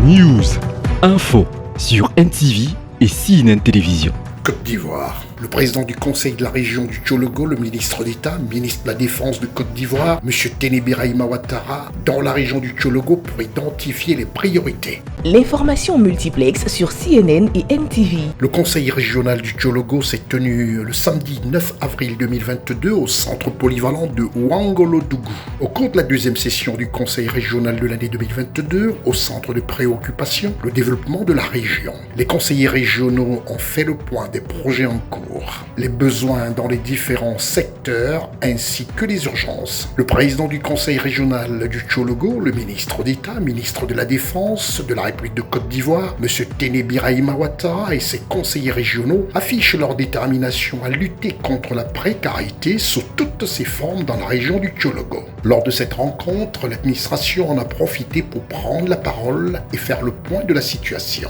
News, info sur NTV et CNN Télévision. Côte d'Ivoire. Le président du conseil de la région du Tchologo, le ministre d'État, ministre de la Défense de Côte d'Ivoire, M. Téné Birahima Ouattara, dans la région du Tchologo pour identifier les priorités. L'information multiplex sur CNN et NTV. Le conseil régional du Tchologo s'est tenu le samedi 9 avril 2022 au centre polyvalent de Ouangolo-Dougou. Au cours de la deuxième session du conseil régional de l'année 2022, au centre de préoccupation, le développement de la région. Les conseillers régionaux ont fait le point des projets en cours, les besoins dans les différents secteurs ainsi que les urgences. Le président du conseil régional du Tchologo, le ministre d'État, ministre de la Défense de la République de Côte d'Ivoire, M. Téné Birahima Ouattara et ses conseillers régionaux affichent leur détermination à lutter contre la précarité sous toutes ses formes dans la région du Tchologo. Lors de cette rencontre, l'administration en a profité pour prendre la parole et faire le point de la situation.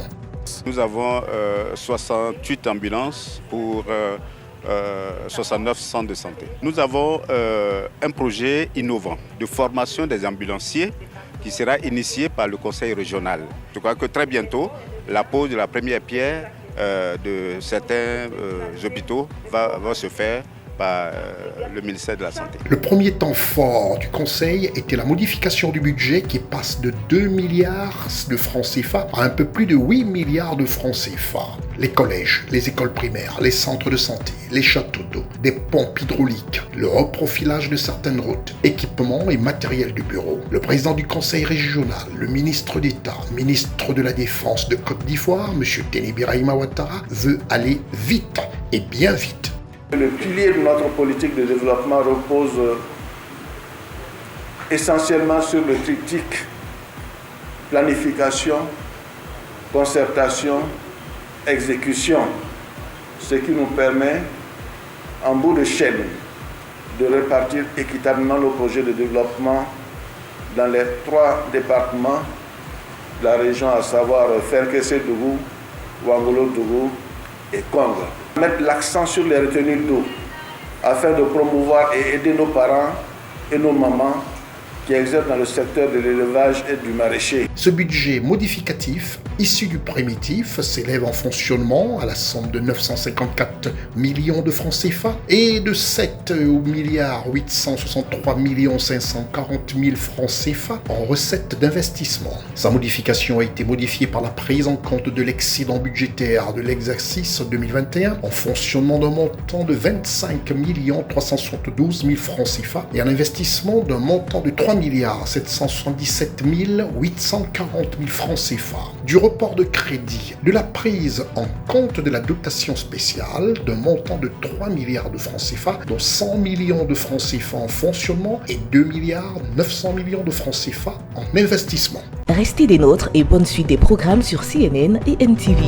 Nous avons 68 ambulances pour 69 centres de santé. Nous avons un projet innovant de formation des ambulanciers qui sera initié par le conseil régional. Je crois que très bientôt, la pose de la première pierre de certains hôpitaux va se faire par le ministère de la Santé. Le premier temps fort du Conseil était la modification du budget qui passe de 2 milliards de francs CFA à un peu plus de 8 milliards de francs CFA. Les collèges, les écoles primaires, les centres de santé, les châteaux d'eau, des pompes hydrauliques, le reprofilage de certaines routes, équipements et matériel de bureau. Le président du Conseil régional, le ministre d'État, ministre de la Défense de Côte d'Ivoire, M. Téné Birahima Ouattara, veut aller vite et bien vite. Le pilier de notre politique de développement repose essentiellement sur le triptyque planification, concertation, exécution, ce qui nous permet, en bout de chaîne, de répartir équitablement nos projets de développement dans les 3 départements de la région, à savoir Ferkessé-Dougou, Ouangolo-Dougou et Kong. Mettre l'accent sur les retenues d'eau afin de promouvoir et aider nos parents et nos mamans qui exercent dans le secteur de l'élevage et du maraîcher. Ce budget modificatif, issu du primitif, s'élève en fonctionnement à la somme de 954 millions de francs CFA et de 7 milliards 863 540 000 francs CFA en recettes d'investissement. Sa modification a été modifiée par la prise en compte de l'excédent budgétaire de l'exercice 2021 en fonctionnement d'un montant de 25 372 000 francs CFA et un investissement d'un montant de 3 777 840 000 francs CFA, du report de crédit, de la prise en compte de la dotation spéciale d'un montant de 3 milliards de francs CFA, dont 100 millions de francs CFA en fonctionnement et 2 milliards 900 millions de francs CFA en investissement. Restez des nôtres et bonne suite des programmes sur CNN et NTV.